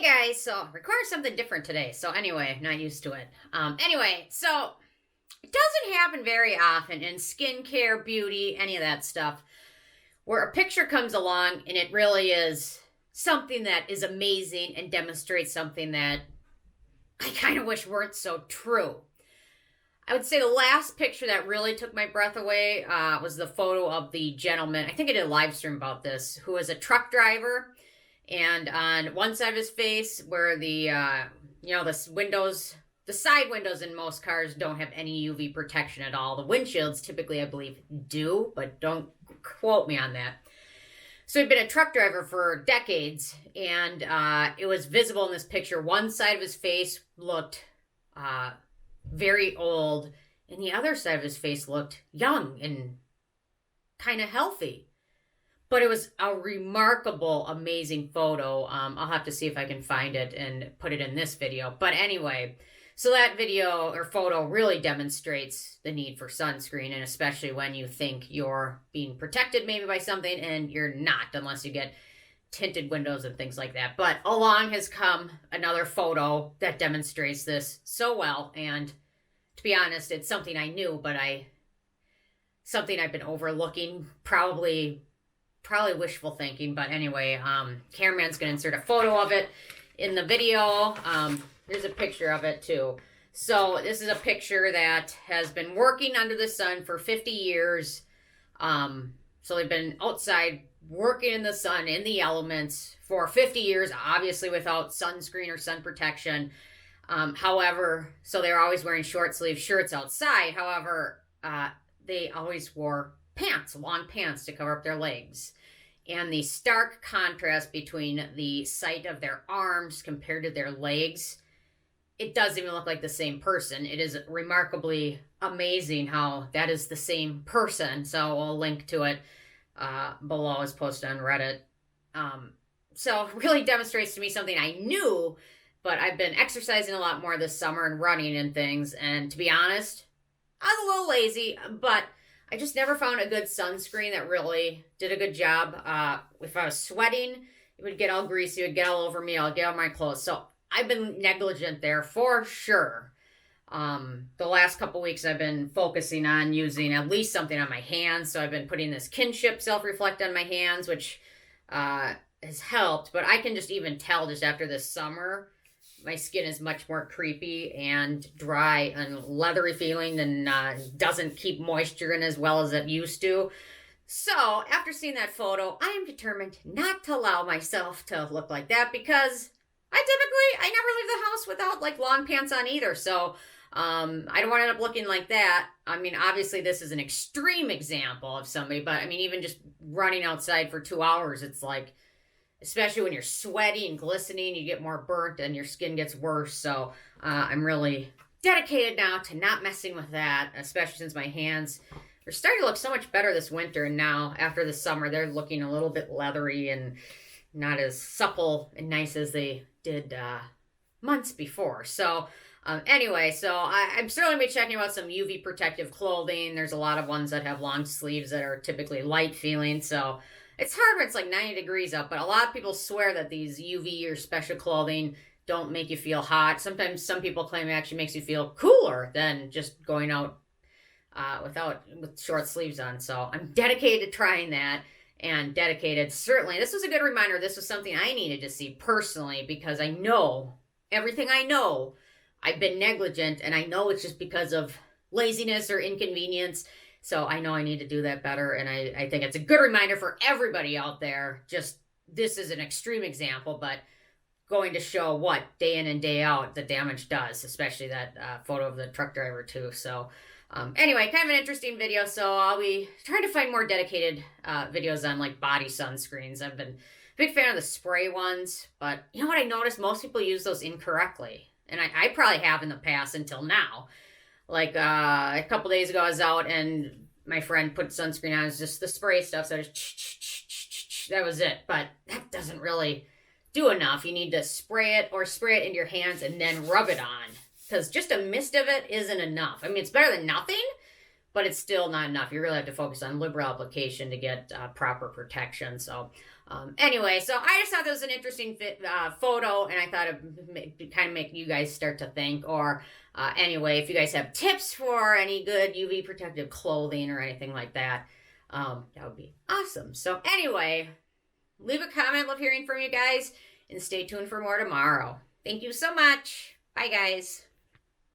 Guys, so record something different today. So anyway, not used to it. So it doesn't happen very often in skincare, beauty, any of that stuff, where a picture comes along and it really is something that is amazing and demonstrates something that I kind of wish weren't so true. I would say the last picture that really took my breath away was the photo of the gentleman. I think I did a live stream about this, who was a truck driver. And on one side of his face, where the windows, the side windows in most cars don't have any UV protection at all. The windshields typically, I believe, do, but don't quote me on that. So he'd been a truck driver for decades, and it was visible in this picture. One side of his face looked very old, and the other side of his face looked young and kind of healthy. But it was a remarkable, amazing photo. I'll have to see if I can find it and put it in this video. But anyway, so that video or photo really demonstrates the need for sunscreen, and especially when you think you're being protected maybe by something and you're not, unless you get tinted windows and things like that. But along has come another photo that demonstrates this so well. And to be honest, it's something I knew, but something I've been overlooking, probably wishful thinking. But anyway, cameraman's gonna insert a photo of it in the video. Here's a picture of it too. So this is a picture that has been working under the sun for 50 years. So they've been outside working in the sun, in the elements for 50 years, obviously without sunscreen or sun protection. However, so they're always wearing short sleeve shirts outside. However, they always wore pants, long pants to cover up their legs. And the stark contrast between the sight of their arms compared to their legs, it doesn't even look like the same person. It is remarkably amazing how that is the same person. So I'll link to it below, as posted on Reddit. So it really demonstrates to me something I knew, but I've been exercising a lot more this summer and running and things. And to be honest, I was a little lazy, but I just never found a good sunscreen that really did a good job. If I was sweating, it would get all greasy, it would get all over me, I'll get on my clothes. So I've been negligent there for sure. The last couple weeks I've been focusing on using at least something on my hands. So I've been putting this Kinship Self-Reflect on my hands, which has helped. But I can just even tell just after this summer, my skin is much more creepy and dry and leathery feeling, and doesn't keep moisture in as well as it used to. So after seeing that photo, I am determined not to allow myself to look like that, because I never leave the house without like long pants on either. So I don't want to end up looking like that. I mean, obviously this is an extreme example of somebody, but I mean, even just running outside for 2 hours, it's like, especially when you're sweaty and glistening, you get more burnt and your skin gets worse. So I'm really dedicated now to not messing with that, especially since my hands are starting to look so much better this winter. And now after the summer, they're looking a little bit leathery and not as supple and nice as they did months before. So anyway, so I'm certainly going to be checking out some UV protective clothing. There's a lot of ones that have long sleeves that are typically light feeling. So it's hard when it's like 90 degrees up, but a lot of people swear that these UV or special clothing don't make you feel hot. Sometimes some people claim it actually makes you feel cooler than just going out with short sleeves on. So I'm dedicated to trying that, and certainly, this was a good reminder. This was something I needed to see personally, because I know everything I know. I've been negligent, and I know it's just because of laziness or inconvenience. So I know I need to do that better, and I think it's a good reminder for everybody out there. Just, this is an extreme example, but going to show what, day in and day out, the damage does, especially that photo of the truck driver too. So anyway, kind of an interesting video. So I'll be trying to find more dedicated videos on like body sunscreens. I've been a big fan of the spray ones, but you know what I noticed? Most people use those incorrectly. And I probably have in the past until now. Like a couple days ago, I was out and my friend put sunscreen on. It was just the spray stuff. So I just, that was it. But that doesn't really do enough. You need to spray it into your hands and then rub it on. Because just a mist of it isn't enough. I mean, it's better than nothing, but it's still not enough. You really have to focus on liberal application to get proper protection. So anyway, so I just thought that was an interesting photo, and I thought it kind of make you guys start to think. Or anyway, if you guys have tips for any good UV protective clothing or anything like that, that would be awesome. So anyway, leave a comment. Love hearing from you guys, and stay tuned for more tomorrow. Thank you so much. Bye, guys.